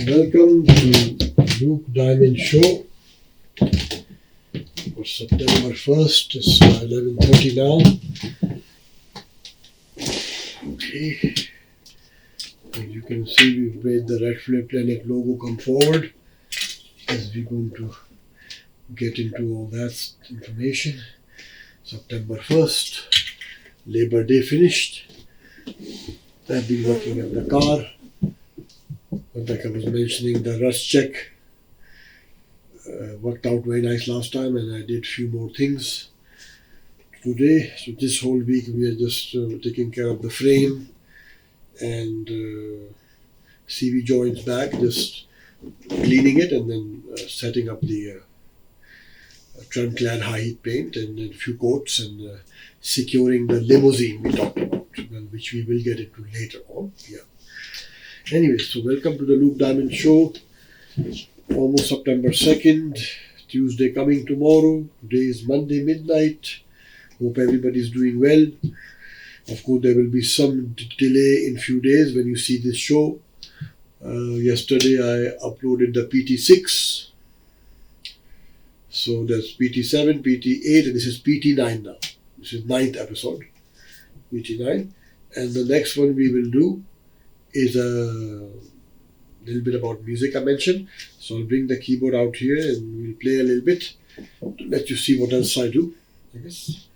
Welcome to Luke Diamond Show for September 1st. It's 11:30 now. Okay. As you can see, we've made the Red Flare Planet logo come forward as we're going to get into all that information. September 1st, Labor Day finished. I've been working at the car. Like I was mentioning, the rust check worked out very nice last time, and I did a few more things today. So this whole week we are just taking care of the frame and CV joints back, just cleaning it and then setting up the trend clad high heat paint and then a few coats and securing the limousine we talked about, which we will get into later on. Yeah. Anyway, so welcome to the Luke Diamond Show. Almost September 2nd, Tuesday coming tomorrow. Today is Monday midnight. Hope everybody's doing well. Of course, there will be some delay in few days when you see this show. Yesterday I uploaded the PT6. So there's PT7, PT8, and this is PT9 now. This is 9th episode, PT9. And the next one we will do is a little bit about music I mentioned. So I'll bring the keyboard out here and we'll play a little bit to let you see what else I do. I guess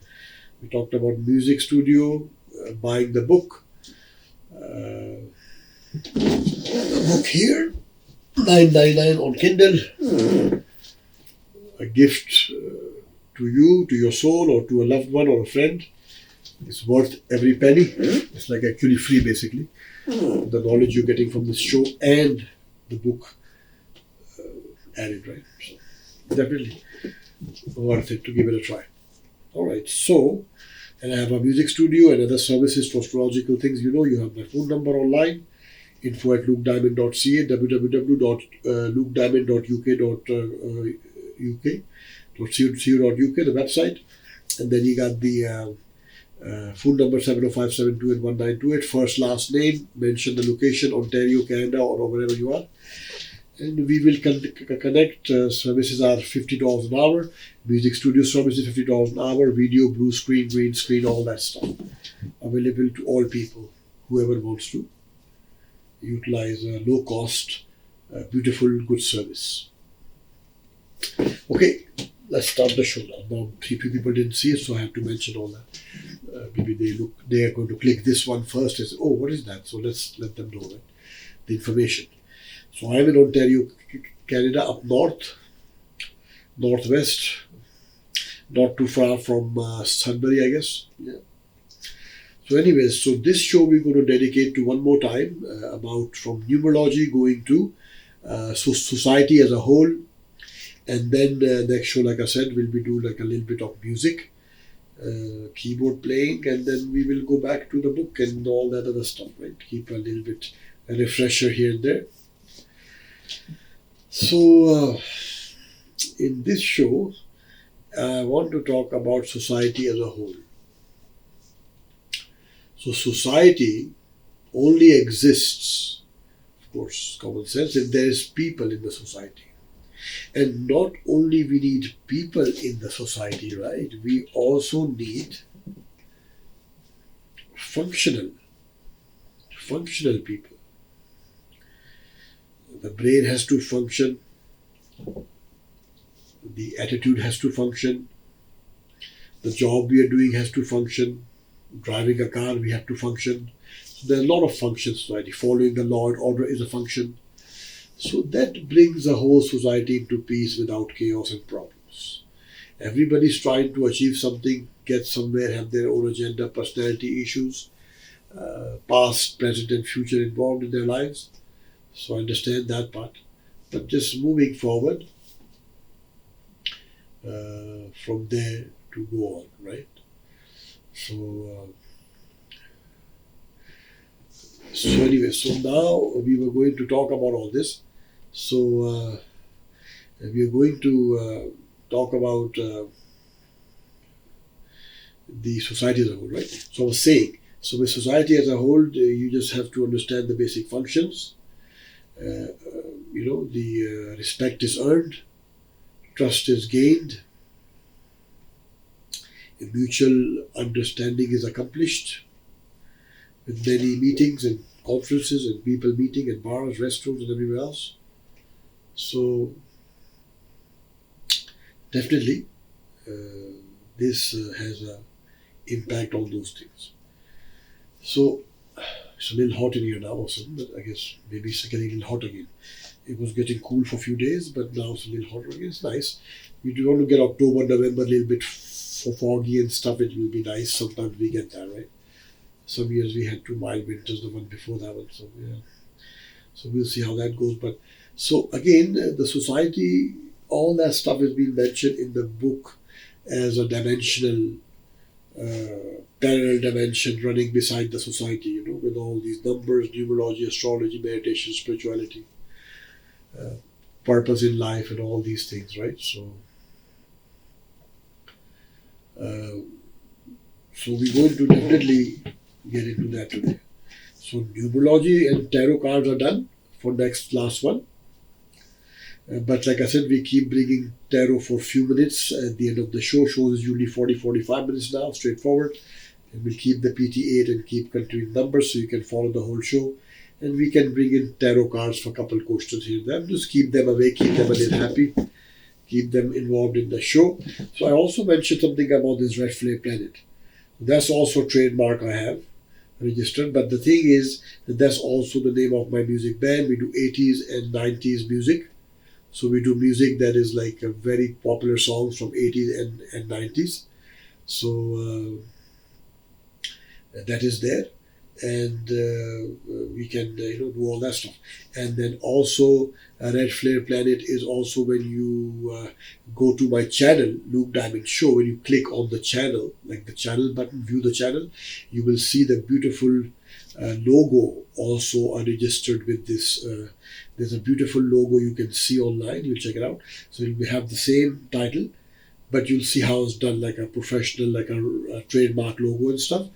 we talked about music studio, buying the book. The book here, $9.99 on Kindle. A gift to you, to your soul, or to a loved one or a friend. It's worth every penny. It's like actually free basically. The knowledge you're getting from this show and the book added, right? So definitely worth it to give it a try. Alright, so, and I have a music studio and other services for astrological things. You know, you have my phone number online, info@lukediamond.ca, www.lukediamond.uk.co.uk, the website. And then you got the phone number 705-728-1928, first last name, mention the location, Ontario, Canada, or wherever you are, and we will connect. Services are $50 an hour, music studio services $50 an hour, video, blue screen, green screen, all that stuff available to all people, whoever wants to utilize a low cost, beautiful, good service. Okay, let's start the show now. Now, few people didn't see it, so I have to mention all that. Maybe they are going to click this one first and say, oh, what is that? So let's let them know, right? The information. So I'm in Ontario, Canada, up north, northwest, not too far from Sudbury, I guess. Yeah. So anyways, so this show we're going to dedicate to one more time about from numerology going to society as a whole. And then next show, like I said, we'll be doing like a little bit of music, keyboard playing, and then we will go back to the book and all that other stuff, right? Keep a little bit a refresher here and there. So in this show, I want to talk about society as a whole. So society only exists, of course, common sense, if there is people in the society. And not only we need people in the society, right? We also need functional people. The brain has to function. The attitude has to function. The job we are doing has to function. Driving a car, we have to function. So there are a lot of functions in society. Following the law and order is a function. So that brings the whole society into peace without chaos and problems. Everybody's trying to achieve something, get somewhere, have their own agenda, personality issues, past, present, and future involved in their lives. So I understand that part. But just moving forward from there to go on, right? So anyway, so now we were going to talk about all this. So we are going to talk about the society as a whole, right? So I was saying, so with society as a whole, you just have to understand the basic functions. the respect is earned, trust is gained, a mutual understanding is accomplished with many meetings and conferences and people meeting at bars, restaurants, and everywhere else. So definitely this has an impact on those things. So it's a little hot in here now, also, but I guess maybe it's getting a little hot again. It was getting cool for a few days, but now it's a little hotter again. It's nice. We do want to get October, November a little bit foggy and stuff. It will be nice. Sometimes we get that, right? Some years we had 2 mild winters, the one before that one. So yeah. So we'll see how that goes. But so again, the society, all that stuff has been mentioned in the book as a dimensional, parallel dimension running beside the society, with all these numbers, numerology, astrology, meditation, spirituality, purpose in life, and all these things, right? So, so we're going to definitely get into that today. So numerology and tarot cards are done for last one. But like I said, we keep bringing tarot for a few minutes at the end of the show. Show is usually 40-45 minutes now, straightforward. And we'll keep the PT8 and keep continuing numbers so you can follow the whole show. And we can bring in tarot cards for a couple of questions here and there. Just keep them awake, keep them a little happy, keep them involved in the show. So I also mentioned something about this red flare planet. That's also a trademark I have registered. But the thing is that that's also the name of my music band. We do 80s and 90s music. So we do music that is like a very popular songs from 80s and 90s. So that is there. And we can do all that stuff. And then also Red Flare Planet is also when you go to my channel, Luke Diamond Show. When you click on the channel, like the channel button, view the channel, you will see the beautiful logo also registered with this. There's a beautiful logo you can see online. You'll check it out. So we have the same title, but you'll see how it's done, like a professional, like a trademark logo and stuff.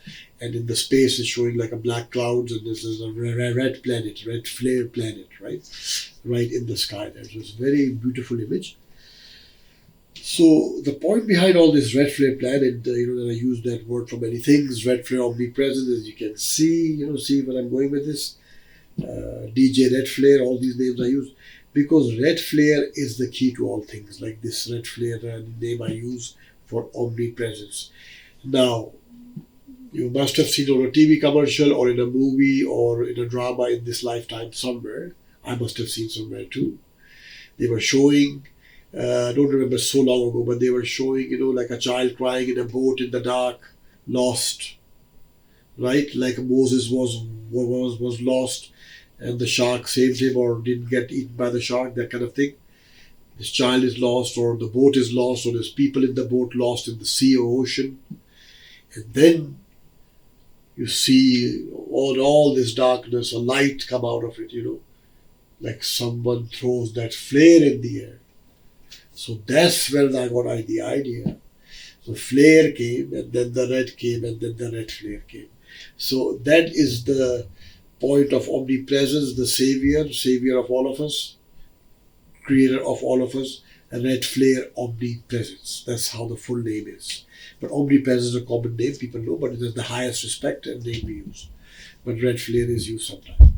And in the space it's showing like a black clouds, and this is a red planet, red flare planet, right in the sky there. So it's a very beautiful image. So the point behind all this red flare planet, that I use that word for many things. Red flare omnipresent, as you can see, see where I'm going with this. DJ Red Flare, all these names I use because red flare is the key to all things. Like this red flare name I use for omnipresence. Now, you must have seen on a TV commercial or in a movie or in a drama in this lifetime somewhere. I must have seen somewhere too. They were showing, I don't remember so long ago, but they were showing, like a child crying in a boat in the dark, lost, right? Like Moses was lost, and the shark saved him or didn't get eaten by the shark, that kind of thing. This child is lost, or the boat is lost, or there's people in the boat lost in the sea or ocean. And then you see all this darkness, a light come out of it, like someone throws that flare in the air. So that's where I got the idea. So flare came, and then the red came, and then the red flare came. So that is the point of omnipresence, the savior of all of us, creator of all of us, and red flare omnipresence. That's how the full name is. But omnipresence is a common name, people know, but it is the highest respect and name we use. But red flare is used sometimes.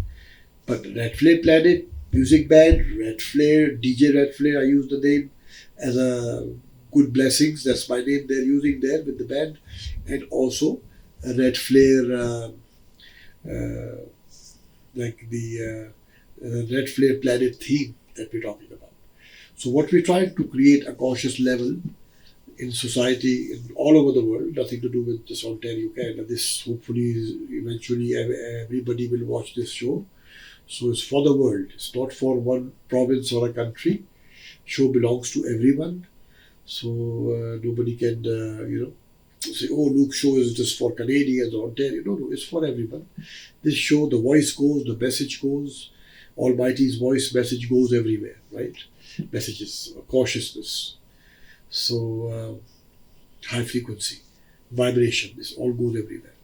But red flare planet, music band, red flare, DJ red flare, I use the name as a good blessings. That's my name they're using there with the band. And also a red flare, like the red flare planet theme that we're talking about. So what we're trying to create a conscious level in society all over the world, nothing to do with just Ontario, Canada. This hopefully is eventually everybody will watch this show. So it's for the world. It's not for one province or a country. Show belongs to everyone. So nobody can, say, oh, Luke's show is just for Canadians or Ontario. No, it's for everyone. This show, the voice goes, the message goes. Almighty's voice message goes everywhere, right? Messages, cautiousness. So high frequency, vibration, this all goes everywhere.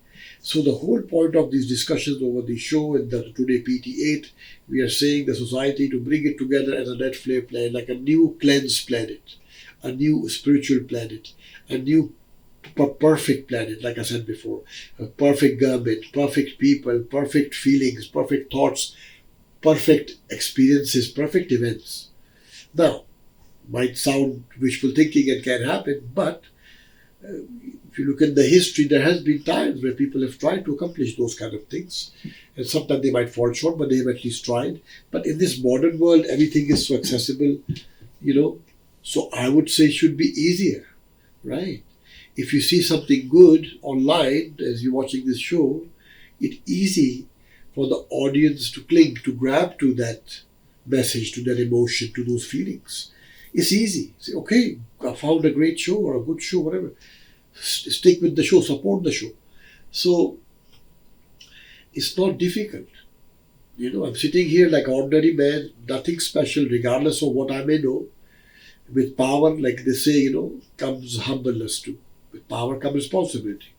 So the whole point of these discussions over the show and the today PT8, we are saying the society to bring it together as a net flare planet, like a new cleansed planet, a new spiritual planet, a new perfect planet, like I said before, a perfect government, perfect people, perfect feelings, perfect thoughts, perfect experiences, perfect events. Now, might sound wishful thinking and can happen, but if you look at the history, there has been times where people have tried to accomplish those kind of things, and sometimes they might fall short, but they have at least tried. But in this modern world, everything is so accessible, so I would say it should be easier, right? If you see something good online as you're watching this show, it's easy for the audience to cling, to grab to that message, to that emotion, to those feelings. It's easy. Say, okay, I found a great show or a good show, whatever. Stick with the show, support the show. So it's not difficult. I'm sitting here like an ordinary man, nothing special, regardless of what I may know. With power, like they say, comes humbleness too. With power comes responsibility.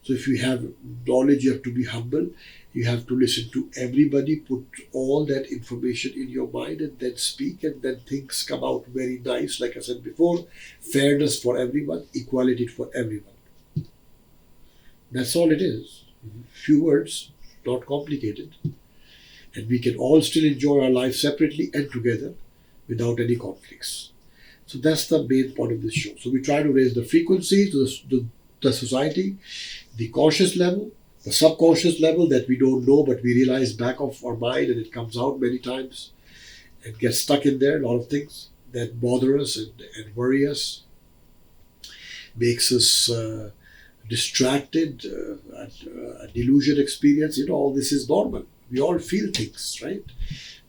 So if you have knowledge, you have to be humble. You have to listen to everybody, put all that information in your mind and then speak, and then things come out very nice. Like I said before, fairness for everyone, equality for everyone. That's all it is. Few words, not complicated. And we can all still enjoy our life separately and together without any conflicts. So that's the main point of this show. So we try to raise the frequency to the society, the conscious level, the subconscious level that we don't know but we realize back of our mind, and it comes out many times and gets stuck in there. A lot of things that bother us and worry us, makes us distracted, a delusion experience. All this is normal. We all feel things, right?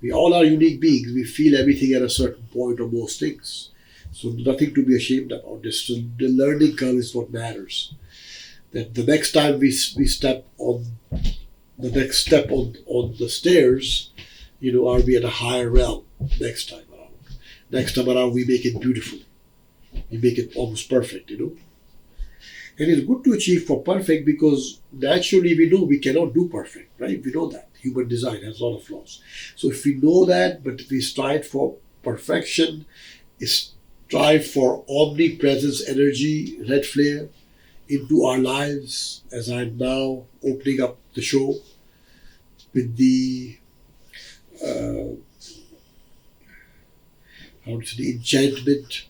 We all are unique beings. We feel everything at a certain point, or most things. So nothing to be ashamed about. Just the learning curve is what matters. That the next time we step on the next step on the stairs, are we at a higher realm next time around? Next time around, we make it beautiful. We make it almost perfect, And it's good to achieve for perfect, because naturally we know we cannot do perfect, right? We know that. Human design has a lot of flaws. So if we know that, but if we strive for perfection, strive for omnipresence energy, red flare, into our lives, as I'm now opening up the show with the the enchantment,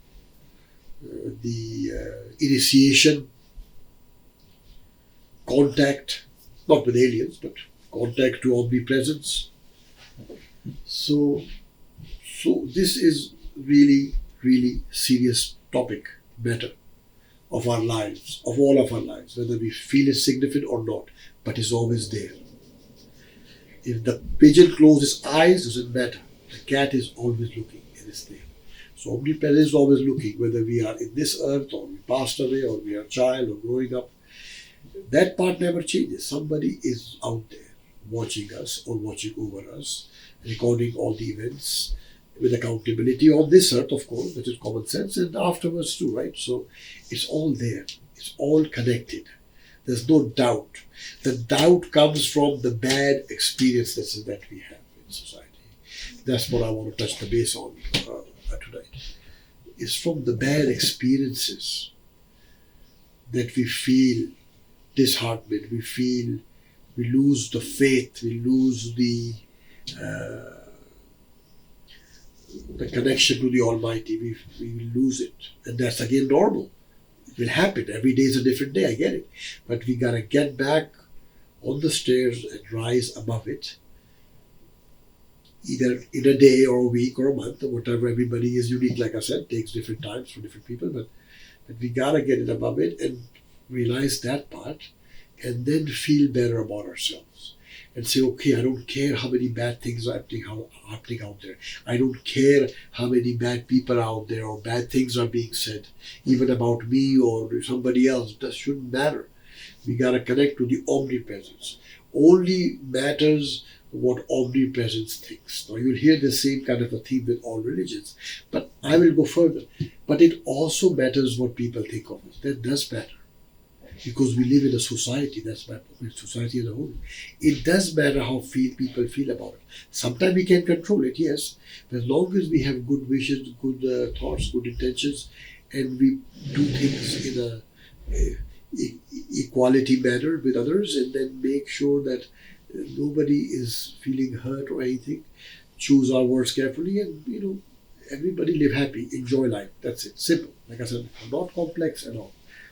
the initiation, contact, not with aliens, but contact to omnipresence. So this is really, really serious topic matter of our lives, of all of our lives, whether we feel it significant or not, but it's always there. If the pigeon closes its eyes, doesn't matter. The cat is always looking, and it's there. So omnipresence is always looking, whether we are in this earth or we passed away or we are a child or growing up. That part never changes. Somebody is out there watching us or watching over us, recording all the events with accountability on this earth, of course, that is common sense, and afterwards too, right? So it's all there. It's all connected. There's no doubt. The doubt comes from the bad experiences that we have in society. That's what I want to touch the base on tonight. It's from the bad experiences that we feel disheartened, we lose the faith, we lose the connection to the Almighty, we lose it. And that's again normal. It will happen. Every day is a different day, I get it. But we gotta get back on the stairs and rise above it. Either in a day or a week or a month or whatever. Everybody is unique, like I said, takes different times for different people, but we gotta get it above it and realize that part, and then feel better about ourselves and say, okay, I don't care how many bad things are happening out there. I don't care how many bad people are out there or bad things are being said, even about me or somebody else. That shouldn't matter. We gotta connect to the omnipresence. Only matters what omnipresence thinks. Now you'll hear the same kind of a theme with all religions, but I will go further. But it also matters what people think of us. That does matter. because we live in a society. That's my point. Society as a whole. It does matter how people feel about it. Sometimes we can control it, yes, but as long as we have good wishes, good thoughts, good intentions, and we do things in a equality manner with others, and then make sure that nobody is feeling hurt or anything. Choose our words carefully, and everybody live happy, enjoy life. That's it. Simple. Like I said, not complex at all.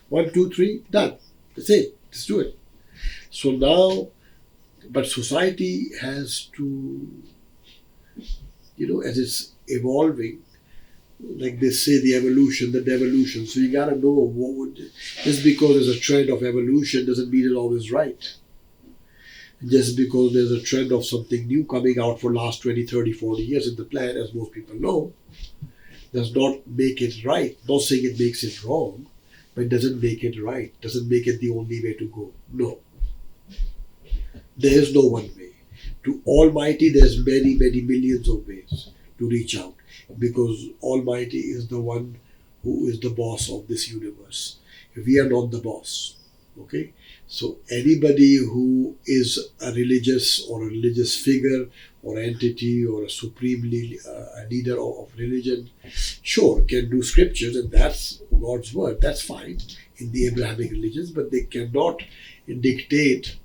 1, 2, 3, done. That's it. Just do it. So now, but society has to, as it's evolving, like they say, the evolution, the devolution. So you gotta know just because there's a trend of evolution doesn't mean it's always right. Just because there's a trend of something new coming out for last 20, 30, 40 years in the planet, as most people know, does not make it right. Not saying it makes it wrong, but it doesn't make it right. Doesn't make it the only way to go. No. There is no one way. To Almighty, there's many, many millions of ways to reach out, because Almighty is the one who is the boss of this universe. We are not the boss. Okay? So anybody who is a religious figure or entity or a supremely a leader of religion, sure, can do scriptures, and that's God's word. That's fine in the Abrahamic religions, but they cannot dictate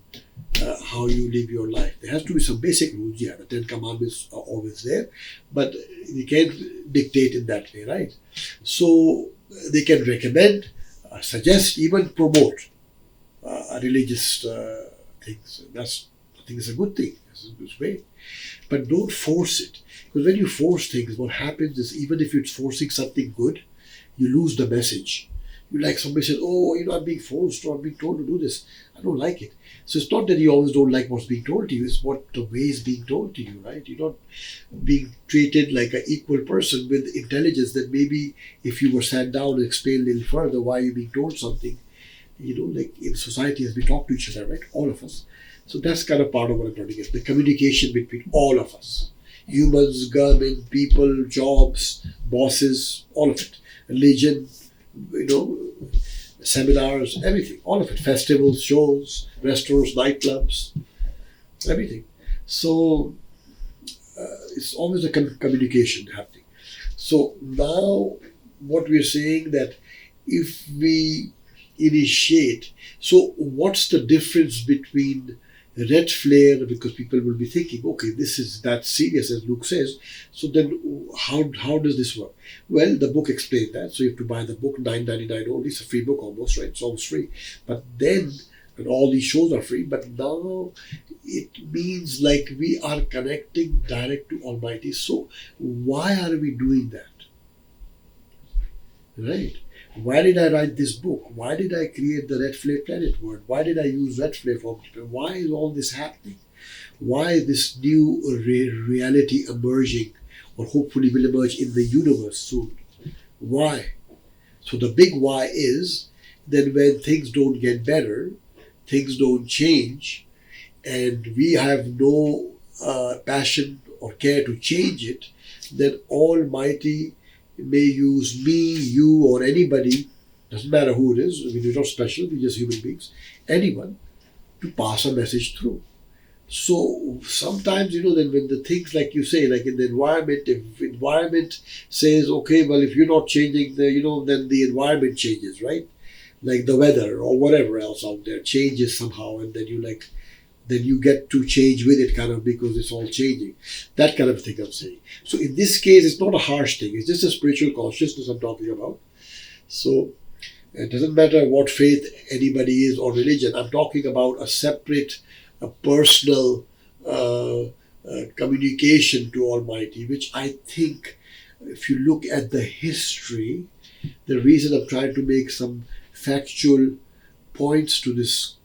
how you live your life. There has to be some basic rules. Yeah, the 10 Commandments are always there, but you can't dictate in that way, right? So they can recommend, suggest, even promote religious things. I think it's a good thing. It's a good way. But don't force it. Because when you force things, what happens is, even if it's forcing something good, you lose the message. You like somebody says, oh, I'm being forced, or I'm being told to do this. I don't like it. So it's not that you always don't like what's being told to you, it's what the way is being told to you, right? You're not being treated like an equal person with intelligence, that maybe if you were sat down and explained a little further why you're being told something, like in society as we talk to each other, right? All of us. So that's kind of part of what I'm trying to get. The communication between all of us. Humans, government, people, jobs, bosses, all of it. Religion, seminars, everything. All of it. Festivals, shows, restaurants, nightclubs, everything. So it's always a communication happening. So now what we're saying, that if we initiate, so what's the difference between red flare, because people will be thinking, okay, this is that serious as Luke says, so then how does this work? Well, the book explained that, so you have to buy the book, $9.99 only. It's a free book almost, right? It's almost free. But then, and all these shows are free, but now it means like we are connecting direct to Almighty. So why are we doing that? Right? Why did I write this book? Why did I create the red flare planet word? Why did I use red flare for people? Why is all this happening? Why is this new reality emerging, or hopefully will emerge in the universe soon? Why? So the big why is that when things don't get better, things don't change, and we have no passion or care to change it, then Almighty may use me, you, or anybody, doesn't matter who it is, we're not special, we're just human beings, anyone, to pass a message through. So sometimes, then when the things, like you say, like in the environment, if environment says, okay, well, if you're not changing then the environment changes, right? Like the weather or whatever else out there changes somehow, and then then you get to change with it, kind of, because it's all changing. That kind of thing I'm saying. So in this case, it's not a harsh thing. It's just a spiritual consciousness I'm talking about. So it doesn't matter what faith anybody is or religion. I'm talking about a separate, a personal communication to Almighty, which I think, if you look at the history, the reason I'm trying to make some factual points to this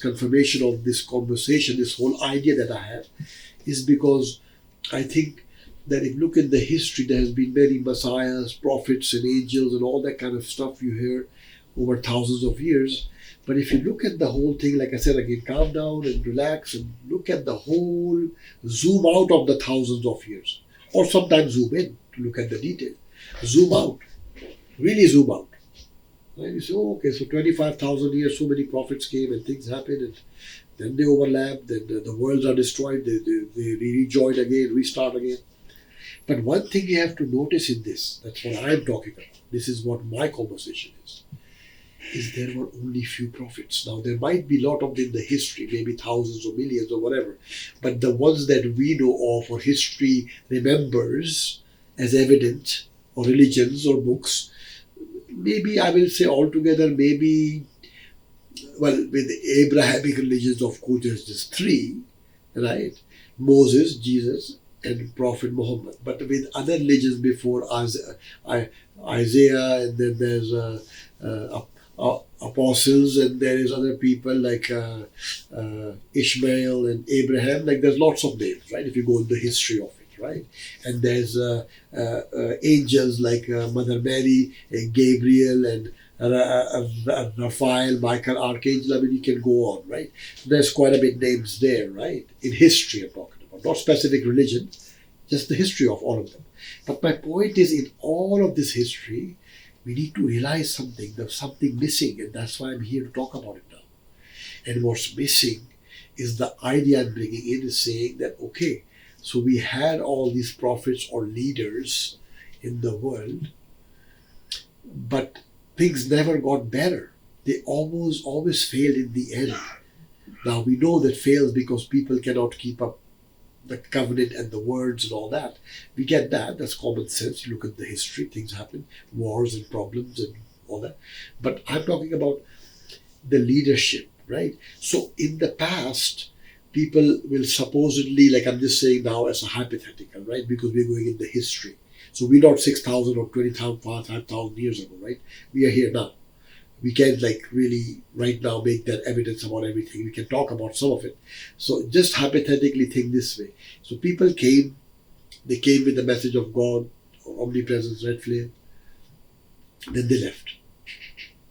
confirmation of this conversation, this whole idea that I have, is because I think that if you look at the history, there has been many messiahs, prophets, and angels, and all that kind of stuff you hear over thousands of years. But if you look at the whole thing, like I said again, calm down and relax and look at the whole, zoom out of the thousands of years, or sometimes zoom in to look at the detail. Zoom out, really zoom out. Right? You say, oh, okay, so 25,000 years, so many prophets came and things happened, and then they overlap, then the worlds are destroyed, they rejoin again, restart again. But one thing you have to notice in this, that's what I'm talking about, this is what my conversation is there were only few prophets. Now, there might be a lot of them in the history, maybe thousands or millions or whatever, but the ones that we know of or history remembers as evident, or religions or books, maybe I will say altogether, maybe, well, with the Abrahamic religions, of course, there's just three, right? Moses, Jesus, and Prophet Muhammad. But with other religions before Isaiah, and then there's apostles, and there is other people like Ishmael and Abraham. Like there's lots of names, right? If you go in the history of it, right? And there's angels like Mother Mary, Gabriel, and Raphael, Michael, Archangel. I mean, you can go on, right? There's quite a bit names there, right? In history, I'm talking about, not specific religion, just the history of all of them. But my point is, in all of this history, we need to realize something. There's something missing, and that's why I'm here to talk about it now. And what's missing is the idea I'm bringing in is saying that, okay, so we had all these prophets or leaders in the world, but things never got better. They always failed in the end. Now we know that fails because people cannot keep up the covenant and the words and all that. We get that. That's common sense. You look at the history, things happen, wars and problems and all that. But I'm talking about the leadership, right? So in the past, people will supposedly, like I'm just saying now as a hypothetical, right? Because we're going in the history. So we're not 6,000 or 20,000, 5,000 years ago, right? We are here now. We can't like really right now make that evidence about everything. We can talk about some of it. So just hypothetically think this way. So people came, they came with the message of God, omnipresence, red flame, then they left,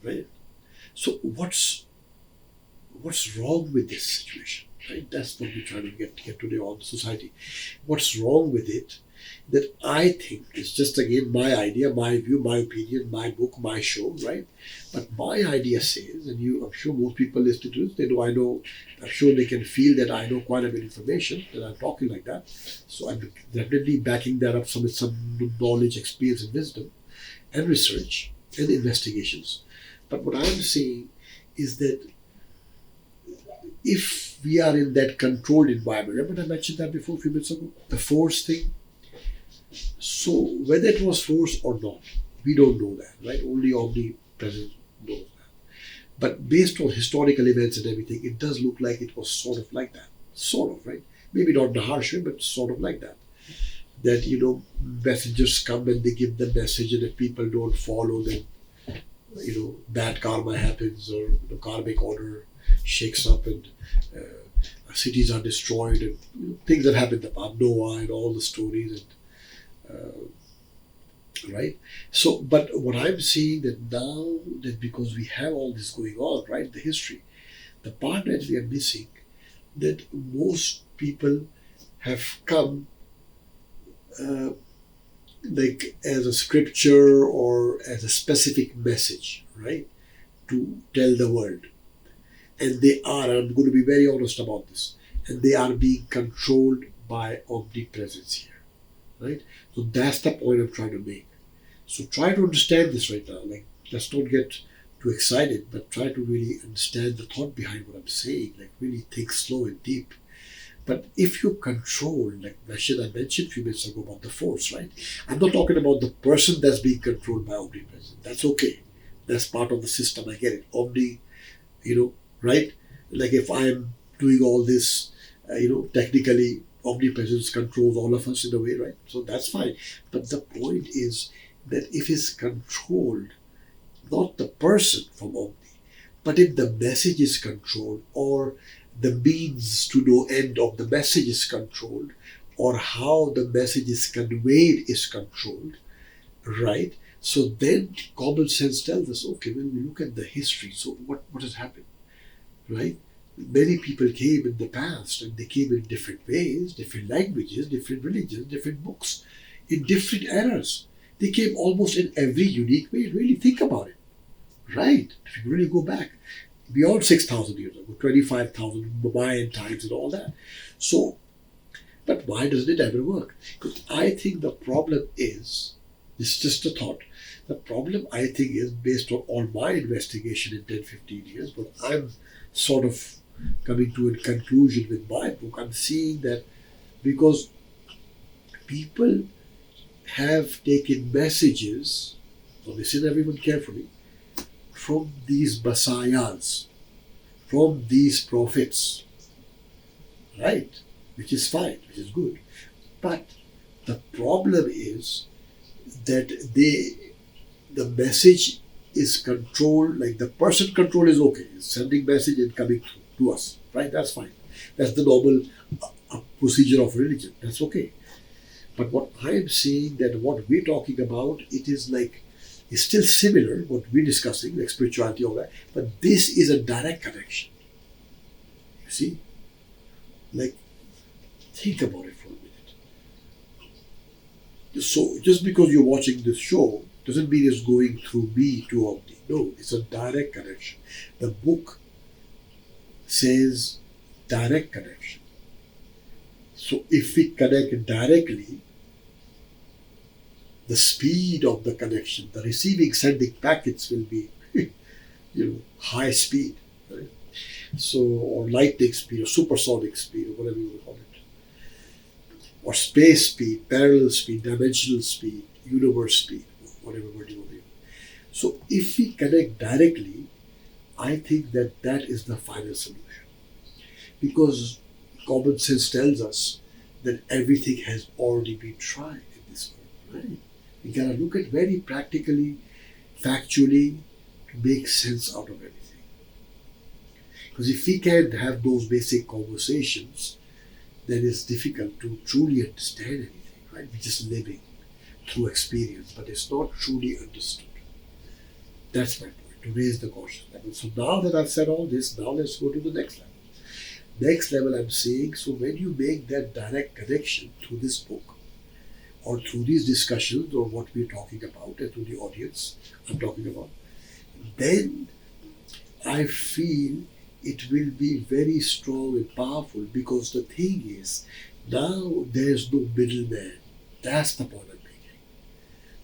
right? So what's wrong with this situation, right? That's what we're trying to get today on society. What's wrong with it? That I think is just again my idea, my view, my opinion, my book, my show, right? But my idea says, and I'm sure most people listening to this, I'm sure they can feel that I know quite a bit of information, that I'm talking like that. So I'm definitely backing that up with some knowledge, experience, and wisdom, and research, and investigations. But what I'm saying is that if we are in that controlled environment, remember I mentioned that before a few minutes ago, the force thing. So whether it was force or not, we don't know that, right? Only omnipresence knows that. But based on historical events and everything, it does look like it was sort of like that. Sort of, right? Maybe not the harsh way, but sort of like that. That, messengers come and they give the message, and if people don't follow, then, bad karma happens, or the karmic order shakes up, and cities are destroyed, and things that happened about Noah and all the stories, and right? So, but what I'm seeing that now, that because we have all this going on, right, the history, the part that we are missing, that most people have come like as a scripture or as a specific message, right, to tell the world. And they are, I'm going to be very honest about this, and they are being controlled by omnipresence here. Right? So that's the point I'm trying to make. So try to understand this right now. Like, let's not get too excited, but try to really understand the thought behind what I'm saying. Like, really think slow and deep. But if you control, like I mentioned a few minutes ago about the force, right? I'm not talking about the person that's being controlled by omnipresence. That's okay. That's part of the system. I get it. Right? Like if I'm doing all this, technically, omnipresence controls all of us in a way, right? So that's fine. But the point is that if it's controlled, not the person from omni, but if the message is controlled, or the means to no end of the message is controlled, or how the message is conveyed is controlled, right? So then common sense tells us, okay, when we look at the history, so what has happened, right? Many people came in the past, and they came in different ways, different languages, different religions, different books, in different eras. They came almost in every unique way. Really think about it. right? If you really go back beyond 6,000 years ago, 25,000 Mayan times and all that. So, but why doesn't it ever work? Because I think the problem is, this is just a thought, the problem I think is based on all my investigation in 10, 15 years, but I'm sort of coming to a conclusion with my book. I'm seeing that because people have taken messages, so listen everyone carefully, from these messiahs, from these prophets, right? Which is fine, which is good. But the problem is that the message is controlled, like the person control is okay, it's sending message and coming to us, right? That's fine. That's the normal procedure of religion. That's okay. But what I am saying that what we're talking about, it is like, it's still similar, what we're discussing, like spirituality, all that, but this is a direct connection. You see? Like, think about it for a minute. So, just because you're watching this show doesn't mean it's going through me to Omni. No, it's a direct connection. The book says direct connection. So, if we connect directly, the speed of the connection, the receiving, sending packets will be, high speed, right? So, or lightning speed, or supersonic speed, or whatever you want to call it, or space speed, parallel speed, dimensional speed, universe speed, whatever word you want to use. So, if we connect directly, I think that that is the final solution, because common sense tells us that everything has already been tried in this world, right? We gotta look at very practically, factually, to make sense out of everything. Because if we can't have those basic conversations, then it's difficult to truly understand anything, right? We're just living through experience, but it's not truly understood. That's my point, to raise the caution level. So now that I've said all this, now let's go to the next level. Next level I'm saying, so when you make that direct connection through this book, or through these discussions, or what we're talking about, and to the audience I'm talking about, then I feel it will be very strong and powerful, because the thing is, now there's no middleman. That's the point I'm making.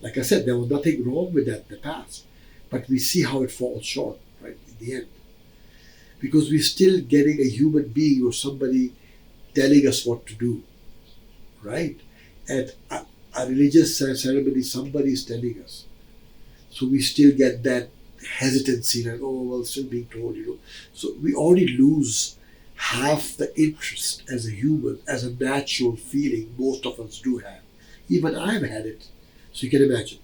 Like I said, there was nothing wrong with that in the past, but we see how it falls short, right, in the end. Because we're still getting a human being or somebody telling us what to do, right? At a religious ceremony, somebody is telling us. So we still get that hesitancy that, oh, well, still being told, So we already lose half the interest as a human, as a natural feeling most of us do have. Even I've had it. So you can imagine,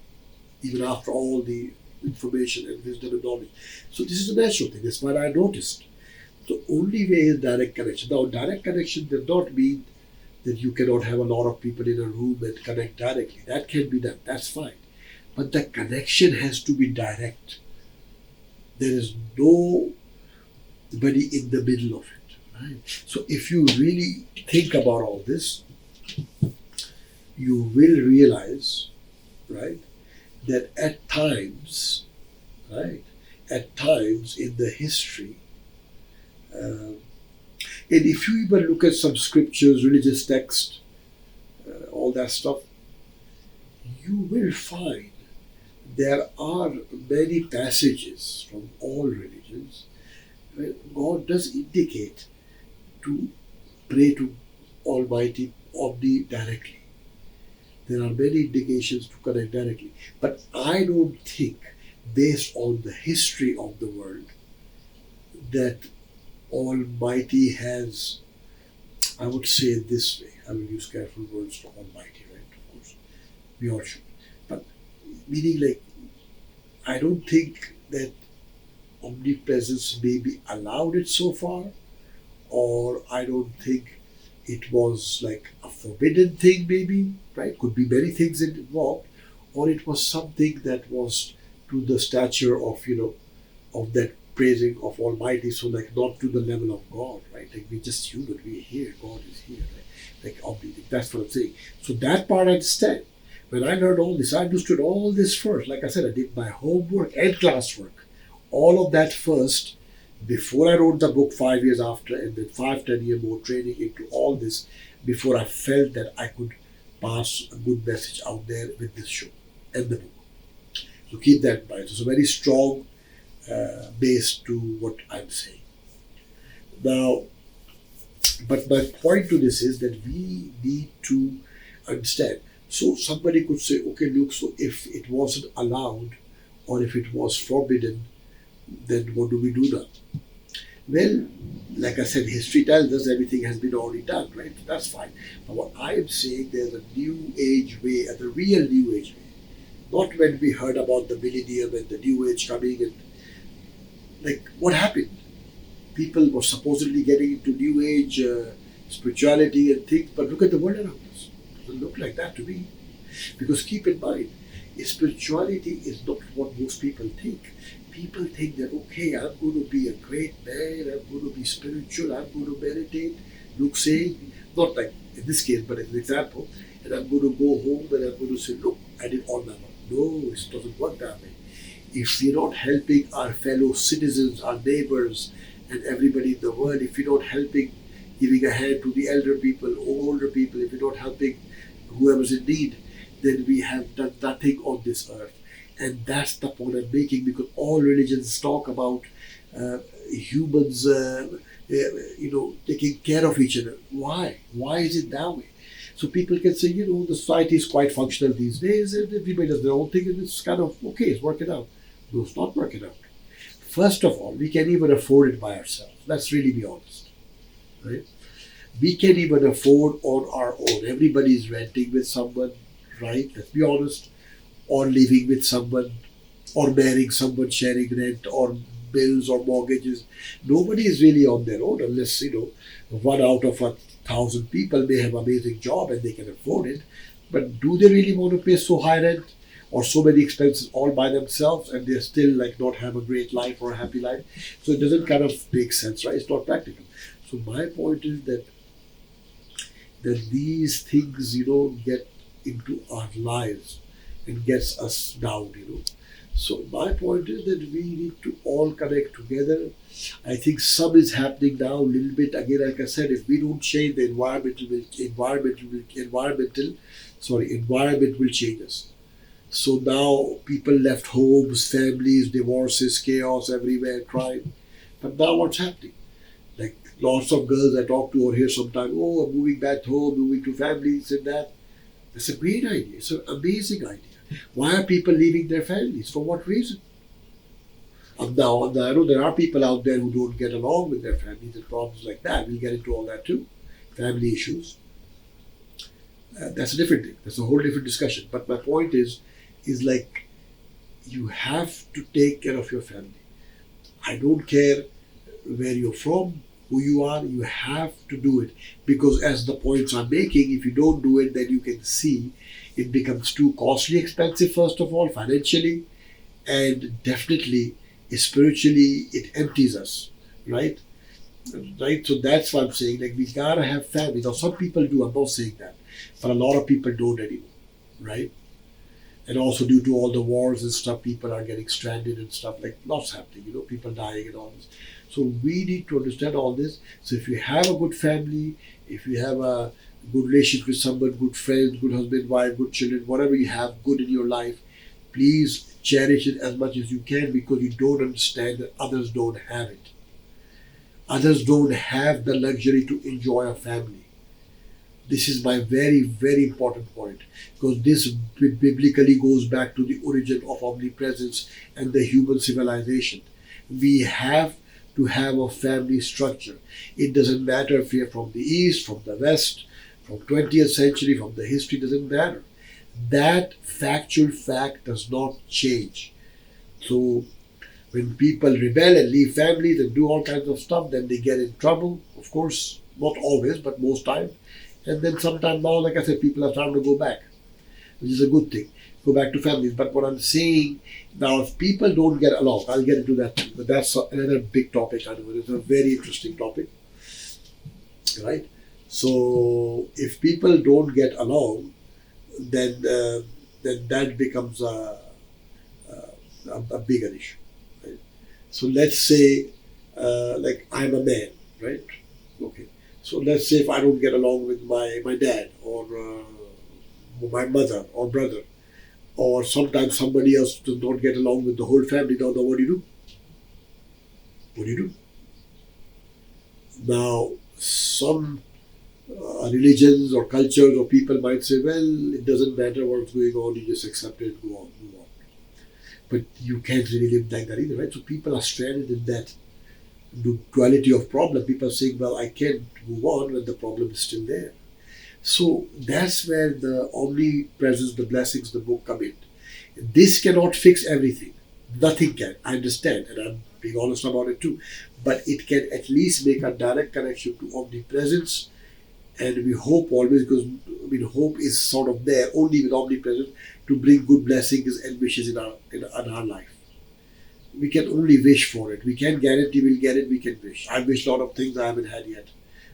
even after all the information and wisdom and knowledge. So this is a natural thing. That's what I noticed. The only way is direct connection. Now, direct connection does not mean that you cannot have a lot of people in a room and connect directly. That can be done. That's fine. But the connection has to be direct. There is nobody in the middle of it. Right? So if you really think about all this, you will realize, right, that at times in the history, and if you even look at some scriptures, religious text, all that stuff, you will find there are many passages from all religions where God does indicate to pray to Almighty Omni directly. There are many indications to connect directly. But I don't think, based on the history of the world, that Almighty has, I would say it this way, I will use careful words for Almighty, right? Of course, we all should. But meaning, like, I don't think that omnipresence maybe allowed it so far, or I don't think it was like a forbidden thing maybe, right? Could be many things involved, or it was something that was to the stature of, of that praising of Almighty, so like not to the level of God, right? Like we're just human, we're here, God is here, right? Like Omni, that's what I'm saying. So that part I understand. When I learned all this, I understood all this first. Like I said, I did my homework and classwork all of that first before I wrote the book 5 years after, and then 5, 10 year more training into all this before I felt that I could pass a good message out there with this show and the book. So keep that in mind. It's a very strong base to what I'm saying. Now, but my point to this is that we need to understand. So somebody could say, okay, look, so if it wasn't allowed or if it was forbidden, then what do we do now? Well, like I said, history tells us everything has been already done, right? That's fine. But what I am saying, there's a new age way, the real new age way. Not when we heard about the millennium and the new age coming and like what happened? People were supposedly getting into new age spirituality and things, but look at the world around us. It doesn't look like that to me. Because keep in mind, spirituality is not what most people think. People think that, okay, I'm going to be a great man, I'm going to be spiritual, I'm going to meditate, look, saying, not like in this case, but as an example, and I'm going to go home and I'm going to say, look, I did all my work. No, it doesn't work that way. If we're not helping our fellow citizens, our neighbors, and everybody in the world, if we're not helping, giving a hand to the elder people, older people, if we're not helping whoever's in need, then we have done nothing on this earth. And that's the point I'm making, because all religions talk about humans, taking care of each other. Why? Why is it that way? So people can say, the society is quite functional these days, and everybody does their own thing, and it's kind of okay, it's working out. No, it's not working out. First of all, we can't even afford it by ourselves. Let's really be honest, right? We can't even afford on our own. Everybody is renting with someone, right? Let's be honest. Or living with someone, or marrying someone, sharing rent, or bills, or mortgages. Nobody is really on their own unless, 1 out of 1,000 people may have an amazing job and they can afford it. But do they really want to pay so high rent or so many expenses all by themselves, and they still not have a great life or a happy life? So it doesn't kind of make sense, right? It's not practical. So my point is that these things, get into our lives and gets us down, So my point is that we need to all connect together. I think some is happening now a little bit. Again, like I said, if we don't change, the environment will change us. So now people left homes, families, divorces, chaos everywhere, crime. But now what's happening? Like lots of girls I talk to or hear sometimes, oh, I'm moving back home, moving to families and that. That's a great idea. It's an amazing idea. Why are people leaving their families? For what reason? Now, I know there are people out there who don't get along with their families and problems like that. We'll get into all that too. Family issues. That's a different thing. That's a whole different discussion. But my point is like you have to take care of your family. I don't care where you're from, who you are, you have to do it. Because as the points I'm making, if you don't do it, then you can see it becomes too costly, expensive, first of all, financially, and definitely spiritually, it empties us, right? Right? So that's why I'm saying, we gotta have family. Now, some people do, I'm not saying that, but a lot of people don't anymore, right? And also due to all the wars and stuff, people are getting stranded and stuff, lots happening, people dying and all this. So we need to understand all this. So if you have a good family, if you have a good relationship with someone, good friends, good husband, wife, good children, whatever you have good in your life, please cherish it as much as you can, because you don't understand that others don't have it. Others don't have the luxury to enjoy a family. This is my very, very important point, because this biblically goes back to the origin of omnipresence and the human civilization. We have to have a family structure. It doesn't matter if you're from the East, from the West, from 20th century, from the history, doesn't matter. That factual fact does not change. So when people rebel and leave families and do all kinds of stuff, then they get in trouble. Of course, not always, but most times. And then sometimes now, like I said, people are starting to go back, which is a good thing. Go back to families. But what I'm saying now, if people don't get along, I'll get into that too. But that's another big topic. I know it's a very interesting topic, right? So if people don't get along, then that becomes a bigger issue. Right? So let's say, like I'm a man, right? Okay. So let's say if I don't get along with my dad or my mother or brother, or sometimes somebody else does not get along with the whole family. Now, what do you do? What do you do? Now, some religions or cultures or people might say, well, it doesn't matter what's going on, you just accept it, go on, move on. But you can't really live like that either, right? So people are stranded in that duality of problem. People are saying, well, I can't move on when the problem is still there. So that's where the omnipresence, the blessings, the book come in. This cannot fix everything. Nothing can. I understand, and I'm being honest about it too. But it can at least make a direct connection to omnipresence, and we hope always, because hope is sort of there only with omnipresence to bring good blessings and wishes in our life. We can only wish for it. We can't guarantee we'll get it. We can wish. I wish a lot of things I haven't had yet,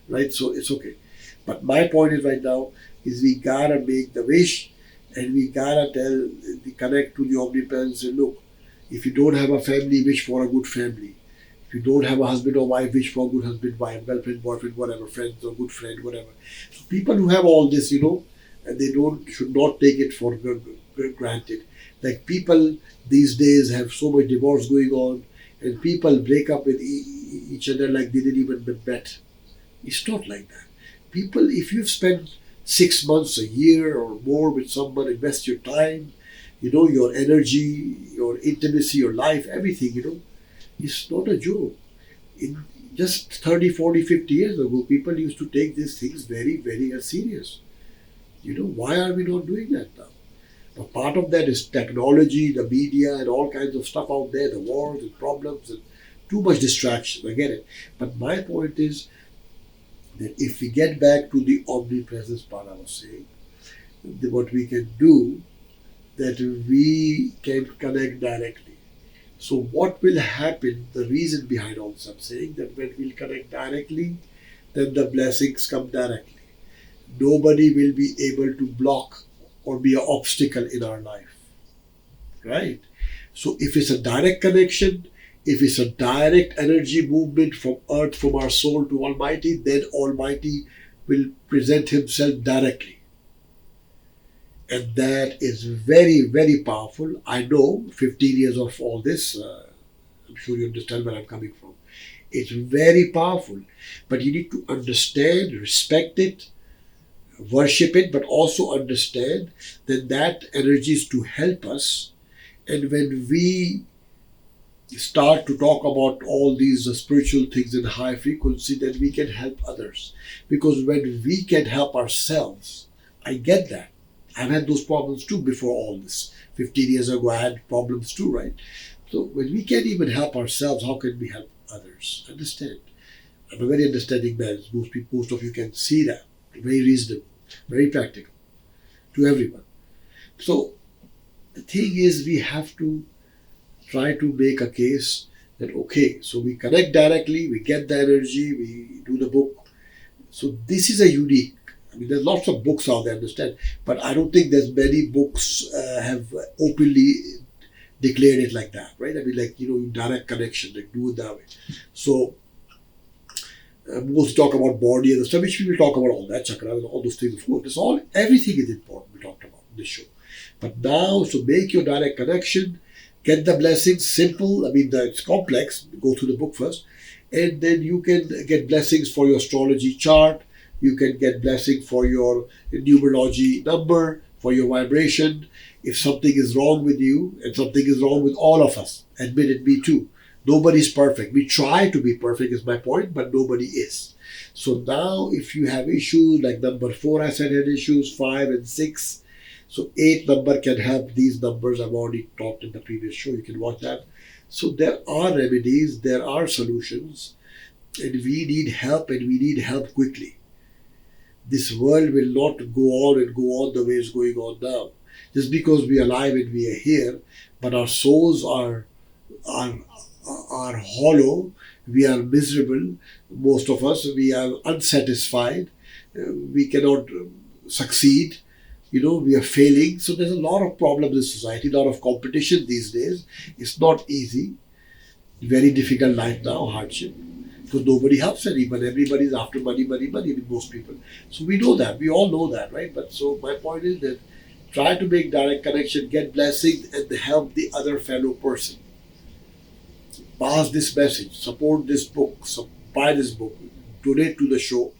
right? So it's okay. But my point is right now is we gotta make the wish, and we gotta connect to the omnipresence and look. If you don't have a family, wish for a good family. If you don't have a husband or wife, wish for a good husband, wife, girlfriend, boyfriend, whatever, friends or good friend, whatever. So people who have all this, and they should not take it for granted. Like people these days have so much divorce going on, and people break up with each other like they didn't even met. It's not like that. People, if you've spent 6 months, a year or more with someone, invest your time, your energy, your intimacy, your life, everything, it's not a joke. In just 30, 40, 50 years ago, people used to take these things very, very serious. Why are we not doing that now? Now, part of that is technology, the media, and all kinds of stuff out there, the wars and problems, and too much distraction. I get it. But my point is that if we get back to the omnipresence part I was saying, what we can do, that we can connect directly. So what will happen, the reason behind all this, I'm saying that when we'll connect directly, then the blessings come directly. Nobody will be able to block or be an obstacle in our life, right? So if it's a direct connection, if it's a direct energy movement from earth, from our soul to Almighty, then Almighty will present Himself directly. And that is very, very powerful. I know 15 years of all this, I'm sure you understand where I'm coming from. It's very powerful, but you need to understand, respect it, worship it, but also understand that energy is to help us. And when we start to talk about all these spiritual things in high frequency, then we can help others. Because when we can help ourselves, I get that. I've had those problems too before all this. 15 years ago, I had problems too, right? So when we can't even help ourselves, how can we help others? Understand? I'm a very understanding man. Most of you can see that. Very reasonable, very practical to everyone. So the thing is, we have to try to make a case that, okay, so we connect directly, we get the energy, we do the book. So this is a unique. There's lots of books out there, understand, but I don't think there's many books have openly declared it like that, right? Direct connection, like do it that way. So most talk about body and stuff, which we will talk about all that, chakra, and all those things, of course. Everything is important we talked about in this show. But now, so make your direct connection, get the blessings, simple, it's complex, go through the book first, and then you can get blessings for your astrology chart, you can get blessing for your numerology number, for your vibration. If something is wrong with you, and something is wrong with all of us, admit it, me too. Nobody's perfect. We try to be perfect is my point, but nobody is. So now if you have issues like number 4, I said had issues, 5 and 6. So 8 number can help these numbers. I've already talked in the previous show. You can watch that. So there are remedies, there are solutions, and we need help, and we need help quickly. This world will not go on the way it's going on now. Just because we are alive and we are here, but our souls are hollow, we are miserable, most of us, we are unsatisfied, we cannot succeed, we are failing. So there's a lot of problems in society, a lot of competition these days. It's not easy. Very difficult life now, hardship. Because nobody helps anyone. Everybody's after money, money, money with most people. So we know that. We all know that, right? But so my point is that try to make direct connection, get blessings, and help the other fellow person. Pass this message, support this book, buy this book, donate to the show,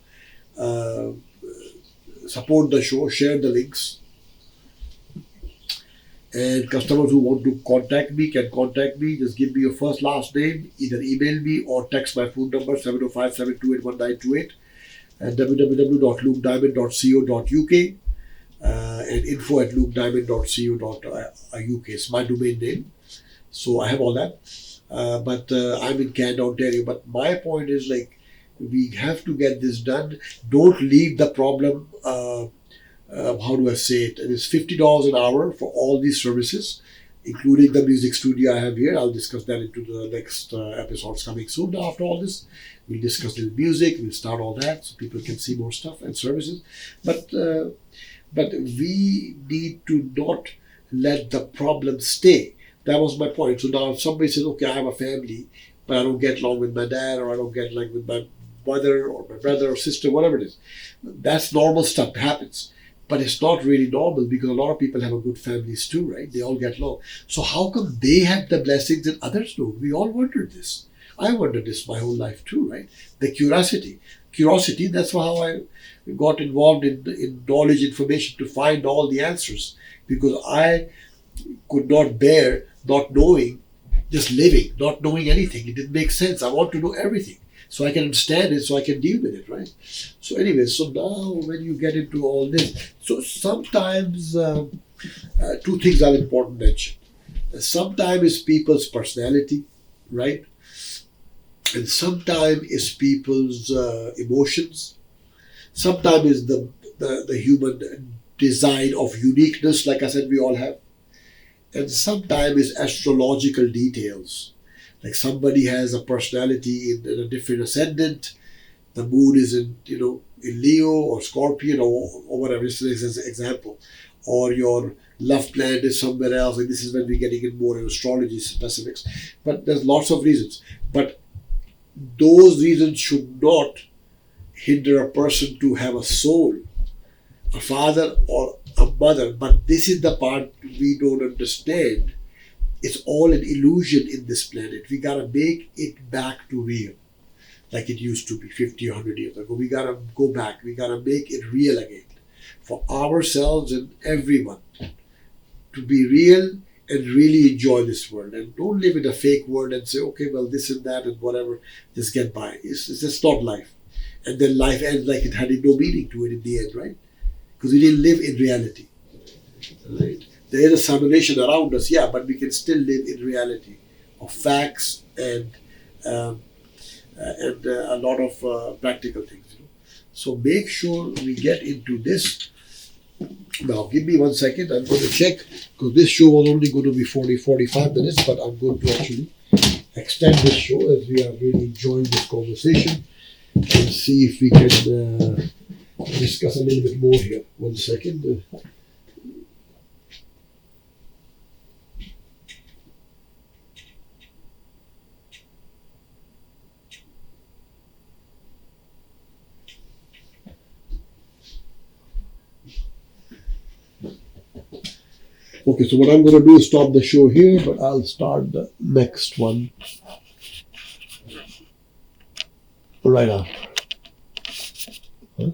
uh, support the show, share the links. And customers who want to contact me can contact me. Just give me your first, last name, either email me or text my phone number 705-728-1928 at www.lukediamond.co.uk and info@lukediamond.co.uk. It's my domain name. So I have all that. But I'm in Canada, Ontario. But my point is like, we have to get this done. Don't leave the problem, how do I say it? It is $50 an hour for all these services, including the music studio I have here. I'll discuss that into the next episodes coming soon. After all this, we'll discuss the music, we'll start all that so people can see more stuff and services. But we need to not let the problem stay. That was my point. So now if somebody says, okay, I have a family, but I don't get along with my dad, or I don't get along with my mother or my brother or sister, whatever it is, that's normal stuff, happens. But it's not really normal because a lot of people have a good families too, right? They all get along. So how come they have the blessings and others don't? We all wondered this. I wondered this my whole life too, right? The curiosity. Curiosity, that's how I got involved in knowledge, information, to find all the answers. Because I could not bear not knowing, just living, not knowing anything. It didn't make sense. I want to know everything, so I can understand it, so I can deal with it, right? So anyway, so now when you get into all this, so sometimes two things are important to mention. Sometimes it's people's personality, right? And sometimes it's people's emotions. Sometimes it's the human design of uniqueness, like I said, we all have. And sometimes it's astrological details. Like somebody has a personality in a different ascendant. The moon is in Leo or Scorpion or whatever. This is an example. Or your love planet is somewhere else. And this is when we're getting in more in astrology specifics. But there's lots of reasons. But those reasons should not hinder a person to have a soul, a father or a mother. But this is the part we don't understand. It's all an illusion in this planet. We gotta make it back to real, like it used to be 50 or 100 years ago. We gotta go back. We gotta make it real again for ourselves and everyone, to be real and really enjoy this world. And don't live in a fake world and say, okay, well, this and that and whatever, just get by. It's just not life. And then life ends like it had no meaning to it in the end, right? Because we didn't live in reality, right? There is a simulation around us, yeah, but we can still live in reality of facts and a lot of practical things. So make sure we get into this. Now, give me 1 second. I'm going to check, because this show was only going to be 45 minutes, but I'm going to actually extend this show as we are really enjoying this conversation, and see if we can discuss a little bit more here. 1 second. Okay, so what I'm going to do is stop the show here, but I'll start the next one right after. Huh?